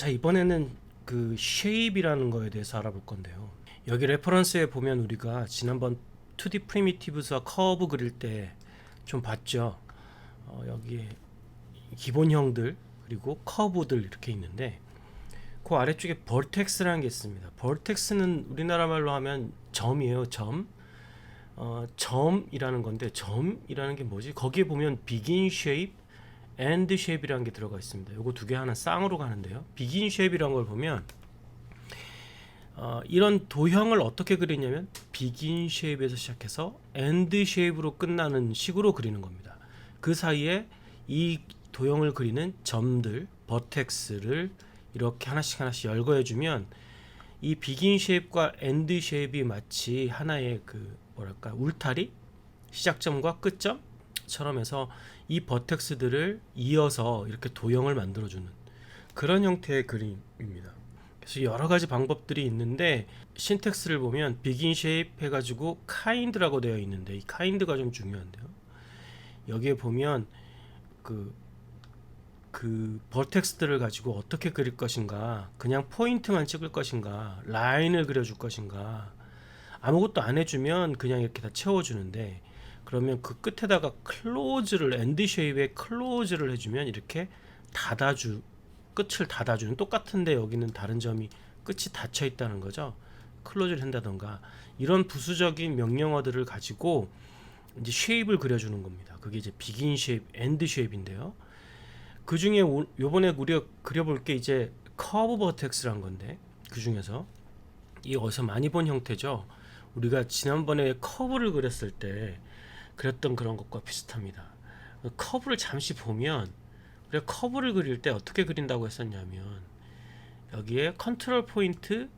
자, 이번에는 그 쉐입이라는 거에 대해서 알아볼 건데요. 여기 레퍼런스에 보면 우리가 지난번 2D 프리미티브스와 커브 그릴 때 좀 봤죠. 여기에 기본형들 그리고 커브들 이렇게 있는데 그 아래쪽에 벌텍스라는 게 있습니다. 벌텍스는 우리나라 말로 하면 점이에요. 점. 점이라는 건데 점이라는 게 뭐지? 거기에 보면 begin shape, end shape이라는 게 들어가 있습니다. 요거 두 개 하나 쌍으로 가는데요. begin shape이라는 걸 보면 이런 도형을 어떻게 그리냐면 begin shape에서 시작해서 end shape로 끝나는 식으로 그리는 겁니다. 그 사이에 이 도형을 그리는 점들, 버텍스를 이렇게 하나씩 하나씩 열거해주면 이 begin shape과 end shape이 마치 하나의 그 뭐랄까 울타리, 시작점과 끝점처럼 해서 이 버텍스들을 이어서 이렇게 도형을 만들어주는 그런 형태의 그림입니다. 그래서 여러 가지 방법들이 있는데 신텍스를 보면 begin shape 해가지고 kind라고 되어 있는데 이 kind가 좀 중요한데요. 여기에 보면 그 버텍스들을 가지고 어떻게 그릴 것인가, 그냥 포인트만 찍을 것인가, 라인을 그려줄 것인가, 아무것도 안 해주면 그냥 이렇게 다 채워주는데 그러면 그 끝에다가 클로즈를 엔드 쉐입에 클로즈를 해주면 이렇게 끝을 닫아주는, 똑같은데 여기는 다른 점이 끝이 닫혀 있다는 거죠. 클로즈를 한다던가 이런 부수적인 명령어들을 가지고 이제 쉐입을 그려주는 겁니다. 그게 이제 비긴 쉐입, 엔드 쉐입인데요. 그 중에 요번에 우리가 그려볼 게 이제 커브 버텍스란 건데 그 중에서 이 어디서 많이 본 형태죠. 우리가 지난번에 커브를 그렸을 때 그렸던 그런 것과 비슷합니다. 커브를 잠시 보면 우리가 커브를 그릴 때 어떻게 그린다고 했었냐면 여기에 컨트롤 포인트,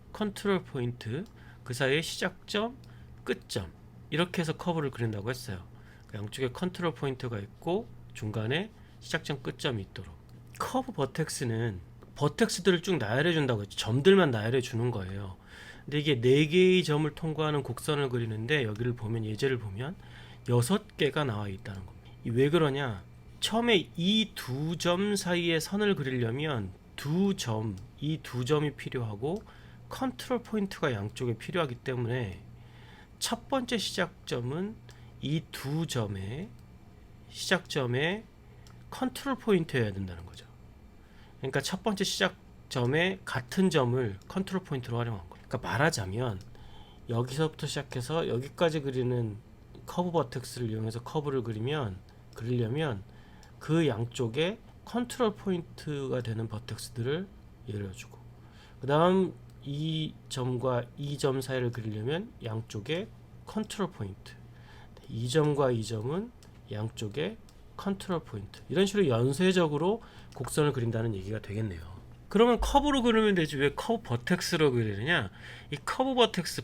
그 사이에 시작점, 끝점 이렇게 해서 커브를 그린다고 했어요. 그 양쪽에 컨트롤 포인트가 있고 중간에 시작점, 끝점이 있도록. 커브 버텍스는 버텍스들을 쭉 나열해 준다고 했죠. 점들만 나열해 주는 거예요. 근데 이게 4개의 점을 통과하는 곡선을 그리는데 여기를 보면 예제를 보면 6개가 나와 있다는 겁니다. 왜 그러냐? 처음에 이 두 점 사이에 선을 그리려면 이 두 점이 필요하고 컨트롤 포인트가 양쪽에 필요하기 때문에 첫 번째 시작점은 이 두 점의 시작점에 컨트롤 포인트여야 된다는 거죠. 그러니까 첫 번째 시작점에 같은 점을 컨트롤 포인트로 활용한 거예요. 그러니까 말하자면 여기서부터 시작해서 여기까지 그리는 커브 버텍스를 이용해서 커브를 그리려면 그 양쪽에 컨트롤 포인트가 되는 버텍스들을 열어주고 그 다음 이 점과 이 점 사이를 그리려면 양쪽에 컨트롤 포인트, 이 점과 이 점은 양쪽에 컨트롤 포인트, 이런 식으로 연쇄적으로 곡선을 그린다는 얘기가 되겠네요. 그러면 커브로 그리면 되지 왜 커브 버텍스로 그리느냐? 이 커브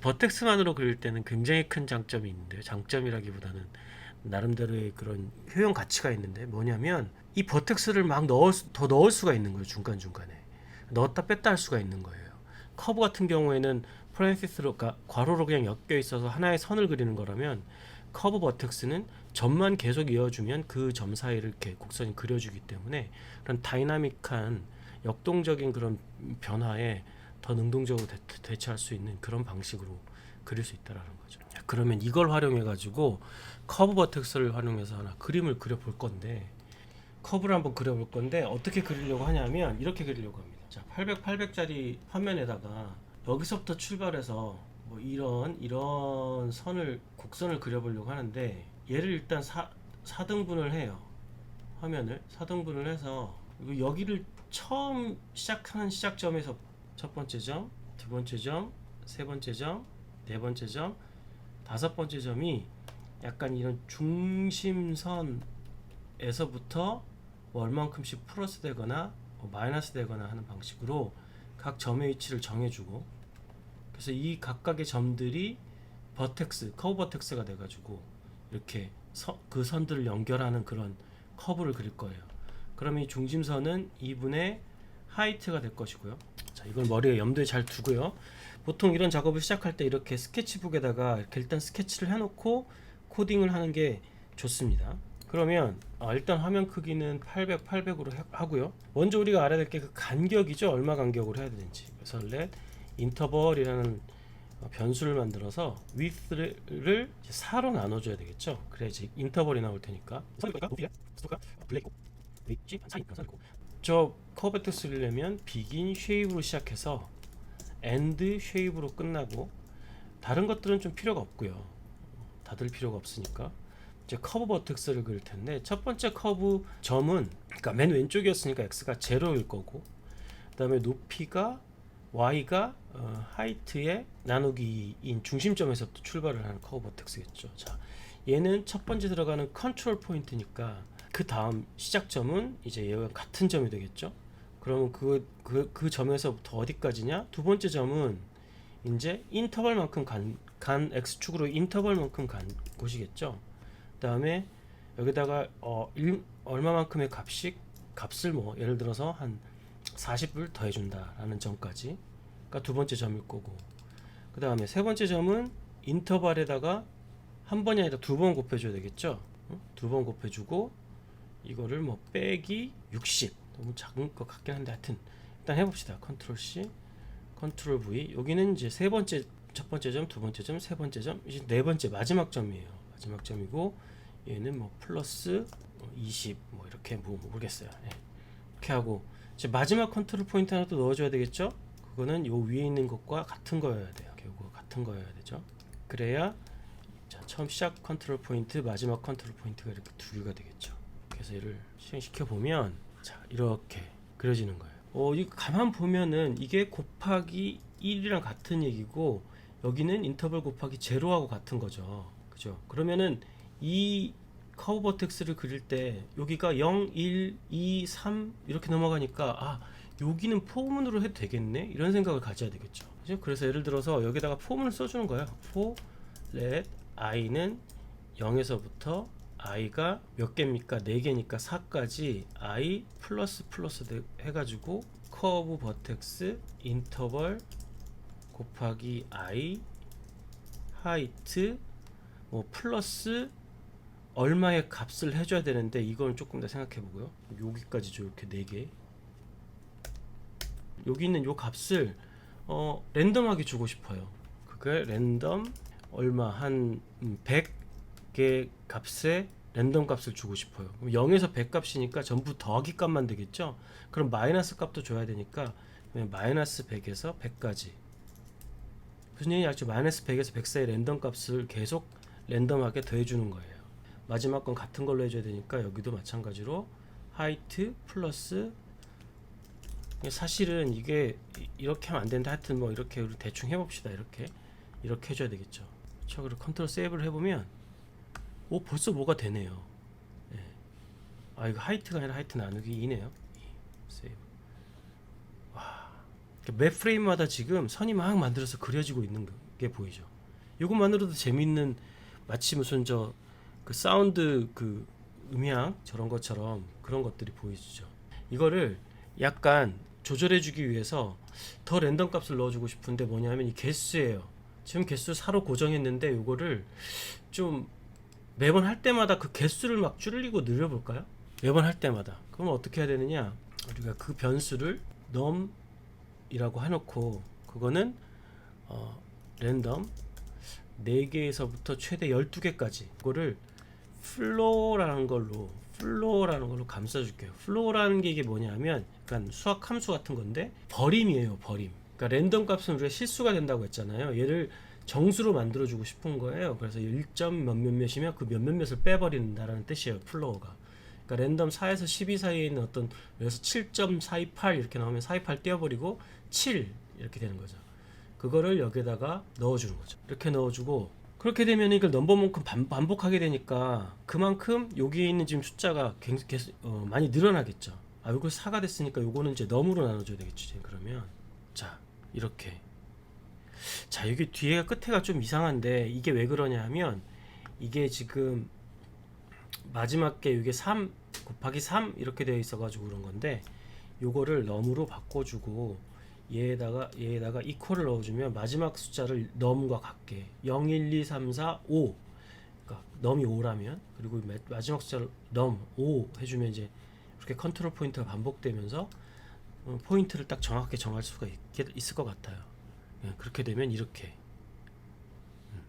버텍스만으로 그릴 때는 굉장히 큰 장점이 있는데요. 장점이라기보다는 나름대로의 그런 효용 가치가 있는데 뭐냐면 이 버텍스를 막 더 넣을 수가 있는 거예요. 중간중간에 넣었다 뺐다 할 수가 있는 거예요. 커브 같은 경우에는 프랜시스로 괄호로 그냥 엮여 있어서 하나의 선을 그리는 거라면 커브 버텍스는 점만 계속 이어주면 그 점 사이를 이렇게 곡선이 그려주기 때문에 그런 다이나믹한 역동적인 그런 변화에 더 능동적으로 대처할 수 있는 그런 방식으로 그릴 수 있다라는 거죠. 그러면 이걸 활용해 가지고 커브 버텍스를 활용해서 하나 그림을 그려볼 건데 커브를 한번 그려볼 건데 어떻게 그리려고 하냐면 이렇게 그리려고 합니다. 자, 800짜리 화면에다가 여기서부터 출발해서 뭐 이런 곡선을 그려보려고 하는데 얘를 일단 4등분을 해요. 화면을 4등분을 해서 여기를 처음 시작하는 시작점에서 첫 번째 점, 두 번째 점, 세 번째 점, 네 번째 점, 다섯 번째 점이 약간 이런 중심선에서부터 뭐 얼만큼씩 플러스 되거나 마이너스 되거나 하는 방식으로 각 점의 위치를 정해주고 그래서 이 각각의 점들이 커브 버텍스가 돼가지고 이렇게 그 선들을 연결하는 그런 커브를 그릴 거예요. 그러면 이 중심선은 2분의 하이트가 될 것이고요. 자, 이걸 머리에 염두에 잘 두고요. 보통 이런 작업을 시작할 때 이렇게 스케치북에다가 이렇게 일단 스케치를 해놓고 코딩을 하는 게 좋습니다. 그러면 일단 화면 크기는 800, 800으로 하고요. 먼저 우리가 알아야 될 게 그 간격이죠. 얼마 간격으로 해야 되는지. 그래서 let interval이라는 변수를 만들어서 width를 4로 나눠줘야 되겠죠. 그래야지 인터벌이 나올 테니까. 저 커브 쓰려면 begin shape로 시작해서 end shape로 끝나고 다른 것들은 좀 필요가 없고요. 다들 필요가 없으니까 이제 커브 버텍스를 그릴 텐데 첫 번째 커브 점은 그러니까 맨 왼쪽이었으니까 x가 0일 거고 그다음에 높이가 y가 하이트의 나누기 2인 중심점에서부터 출발을 하는 커브 버텍스겠죠. 자, 얘는 첫 번째 들어가는 컨트롤 포인트니까 그 다음 시작점은 이제 얘와 같은 점이 되겠죠. 그러면 그 점에서부터 어디까지냐? 두 번째 점은 이제 인터벌만큼 간 x축으로 인터벌만큼 간 곳이겠죠. 그 다음에 여기다가 얼마만큼의 값을 뭐 예를 들어서 한 40을 더해준다 라는 점까지 가 두 번째 점일 거고 그 다음에 세 번째 점은 인터벌에다가 한 번이 아니라 두 번 곱해줘야 되겠죠. 두 번 곱해주고 이거를 뭐 빼기 60 너무 작은 것 같긴 한데 하여튼 일단 해봅시다. 컨트롤 C 컨트롤 V 여기는 이제 세 번째 첫 번째 점 두 번째 점 세 번째 점 이제 네 번째 마지막 점이에요. 마지막 점이고 얘는 뭐 플러스 20 뭐 이렇게 뭐 모르겠어요. 네. 이렇게 하고 이제 마지막 컨트롤 포인트 하나 또 넣어줘야 되겠죠. 그거는 요 위에 있는 것과 같은 거여야 돼요. 결국 같은 거여야 되죠. 그래야 자, 처음 시작 컨트롤 포인트 마지막 컨트롤 포인트가 이렇게 두 개가 되겠죠. 그래서 얘를 실행시켜 보면 자 이렇게 그려지는 거예요. 이거 가만 보면은 이게 곱하기 1이랑 같은 얘기고 여기는 인터벌 곱하기 0하고 같은 거죠. 그죠? 그러면은 이 커브 버텍스를 그릴 때 여기가 0, 1, 2, 3 이렇게 넘어가니까 여기는 포문으로 해도 되겠네 이런 생각을 가져야 되겠죠. 그죠? 그래서 예를 들어서 여기다가 포문을 써주는 거예요. for let i는 0에서부터 i가 몇 개입니까? 4개니까 4까지 i 플러스 해가지고 커브 버텍스 인터벌 곱하기 i 하이트 뭐 플러스 얼마의 값을 해줘야 되는데 이건 조금 더 생각해 보고요. 여기까지죠. 이렇게 4개 여기 있는 요 값을 랜덤하게 주고 싶어요. 그게 랜덤 얼마 한 100개 값에 랜덤 값을 주고 싶어요. 그럼 0에서 100 값이니까 전부 더하기 값만 되겠죠. 그럼 마이너스 값도 줘야 되니까 마이너스 100에서 100까지 무슨 얘기냐? 마이너스 100에서 100 사이 랜덤 값을 계속 랜덤하게 더해주는 거예요. 마지막 건 같은 걸로 해줘야 되니까 여기도 마찬가지로 하이트 플러스 사실은 이게 이렇게 하면 안 된다. 하여튼 뭐 이렇게 우리 대충 해봅시다. 이렇게 해줘야 되겠죠. 그렇죠. 그리고 컨트롤 세이브를 해보면 벌써 뭐가 되네요. 네. 이거 하이트가 아니라 하이트 나누기 2네요. 세이브. 와, 맵 프레임마다 지금 선이 막 만들어서 그려지고 있는 게 보이죠. 이것만으로도 재밌는 마치 무슨 그 사운드 그 음향 저런 것처럼 그런 것들이 보이죠. 이거를 약간 조절해주기 위해서 더 랜덤 값을 넣어주고 싶은데 뭐냐면 이 개수예요. 지금 개수 4로 고정했는데 이거를 좀 매번 할 때마다 그 개수를 막 줄이고 늘려볼까요? 매번 할 때마다. 그럼 어떻게 해야 되느냐? 우리가 그 변수를 num이라고 해놓고 그거는 랜덤 4개에서부터 최대 12개까지 그거를 플로우라는 걸로 감싸줄게요. 플로우라는 게 이게 뭐냐면 약간 수학 함수 같은 건데 버림이에요. 버림. 그러니까 랜덤 값은 우리가 실수가 된다고 했잖아요. 얘를 정수로 만들어주고 싶은 거예요. 그래서 1점 몇몇몇이면 그 몇몇몇을 빼버린다라는 뜻이에요. 플로우가. 그러니까 랜덤 4에서 12 사이에 있는 어떤 그래서 7.428 이렇게 나오면 428 떼어버리고 7 이렇게 되는 거죠. 그거를 여기다가 넣어주는 거죠. 이렇게 넣어주고 그렇게 되면 이걸 넘버만큼 반복하게 되니까 그만큼 여기에 있는 지금 숫자가 많이 늘어나겠죠. 이거 4가 됐으니까 요거는 이제 넘으로 나눠줘야 되겠죠. 그러면 자 이렇게 자 여기 뒤에가 끝에가 좀 이상한데 이게 왜 그러냐 하면 이게 지금 마지막 게 이게 3 곱하기 3 이렇게 되어 있어 가지고 그런 건데 요거를 넘으로 바꿔주고 얘에다가 이퀄을 넣어주면 마지막 숫자를 넘과 같게 0, 1, 2, 3, 4, 5 그러니까 넘이 5라면, 그리고 마지막 숫자 넘 5 해주면 이제 이렇게 컨트롤 포인트가 반복되면서 포인트를 딱 정확하게 정할 수가 있을 것 같아요. 예, 그렇게 되면 이렇게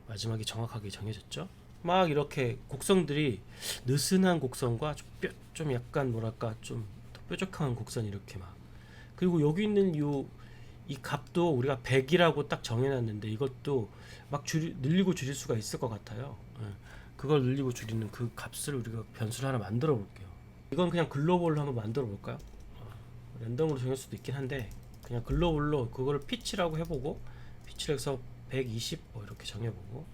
마지막에 정확하게 정해졌죠. 막 이렇게 곡선들이 느슨한 곡선과 좀 약간 뭐랄까 좀 더 뾰족한 곡선 이렇게 막, 그리고 여기 있는 이 값도 우리가 100이라고 딱 정해놨는데 이것도 막 늘리고 줄일 수가 있을 것 같아요. 예, 그걸 늘리고 줄이는 그 값을 우리가 변수를 하나 만들어 볼게요. 이건 그냥 글로벌로 한번 만들어 볼까요? 랜덤으로 정할 수도 있긴 한데 그냥 글로벌로 그거를 피치라고 해보고, 피치를 해서 120 뭐 이렇게 정해보고,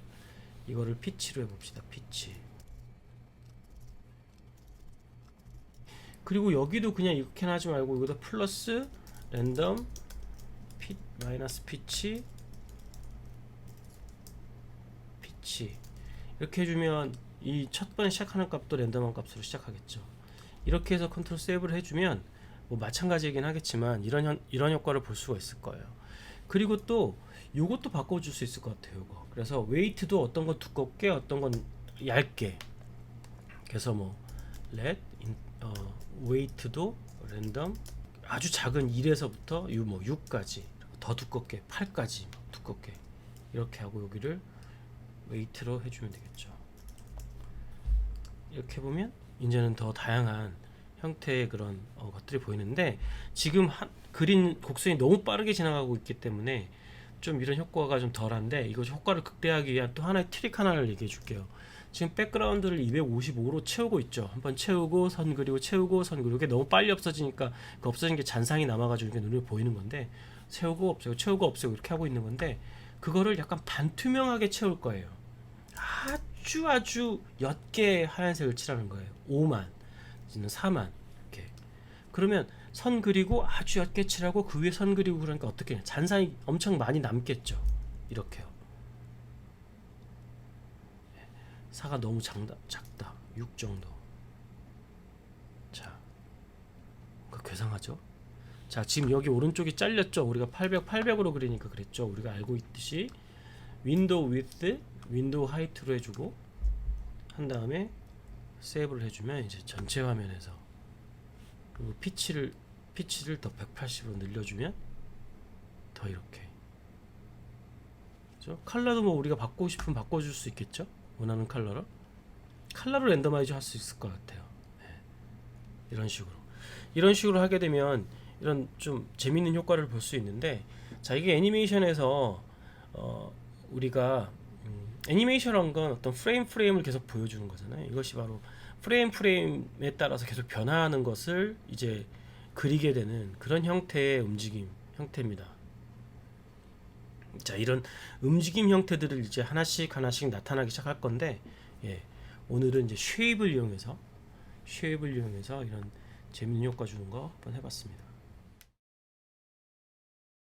이거를 피치로 해봅시다. 피치. 그리고 여기도 그냥 이렇게 하지 말고 여기다 플러스 랜덤 마이너스 피치 이렇게 해주면 이 첫 번 시작하는 값도 랜덤한 값으로 시작하겠죠. 이렇게 해서 컨트롤 세이브를 해주면 뭐 마찬가지이긴 하겠지만 이런 효과를 볼 수가 있을 거예요. 그리고 또 요것도 바꿔줄 수 있을 것 같아요. 요거. 그래서 웨이트도 어떤 건 두껍게 어떤 건 얇게, 그래서 뭐 웨이트도 랜덤 아주 작은 1에서부터 뭐 6까지, 더 두껍게 8까지 두껍게 이렇게 하고 여기를 웨이트로 해주면 되겠죠. 이렇게 보면 이제는 더 다양한 형태의 그런 것들이 보이는데, 지금 그린 곡선이 너무 빠르게 지나가고 있기 때문에 좀 이런 효과가 좀 덜한데, 이거 효과를 극대화하기 위한 또 하나의 트릭 하나를 얘기해 줄게요. 지금 백그라운드를 255로 채우고 있죠. 한번 채우고 선 그리고 채우고 선 그리고, 이게 너무 빨리 없어지니까 그 없어진 게 잔상이 남아가지고 이렇게 눈에 보이는 건데, 채우고 없애고 채우고 없애고 이렇게 하고 있는 건데, 그거를 약간 반투명하게 채울 거예요. 아주 옅게 하얀색을 칠하는 거예요. 5만, 4만 이렇게. 그러면 선 그리고 아주 옅게 칠하고 그 위에 선 그리고, 그러니까 어떻게 잔상이 엄청 많이 남겠죠. 이렇게요. 4가 너무 작다. 6 정도. 자, 그 괴상하죠? 자, 지금 여기 오른쪽이 잘렸죠. 우리가 800으로 그리니까 그랬죠. 우리가 알고 있듯이 윈도우 위드, 윈도우 하이트로 해주고 한 다음에 세이브를 해주면 이제 전체 화면에서, 그리고 피치를 더 180으로 늘려주면 더 이렇게. 그렇죠? 컬러도 뭐 우리가 바꾸고 싶으면 바꿔줄 수 있겠죠. 원하는 컬러로 랜더마이즈 할 수 있을 것 같아요. 네. 이런 식으로 하게 되면 이런 좀 재밌는 효과를 볼 수 있는데, 자, 이게 애니메이션에서 우리가 애니메이션한 건 어떤 프레임을 계속 보여주는 거잖아요. 이것이 바로 프레임에 따라서 계속 변화하는 것을 이제 그리게 되는 그런 형태의 움직임 형태입니다. 자, 이런 움직임 형태들을 이제 하나씩 나타나기 시작할 건데, 예, 오늘은 이제 쉐입을 이용해서 이런 재밌는 효과 주는 거 한번 해봤습니다.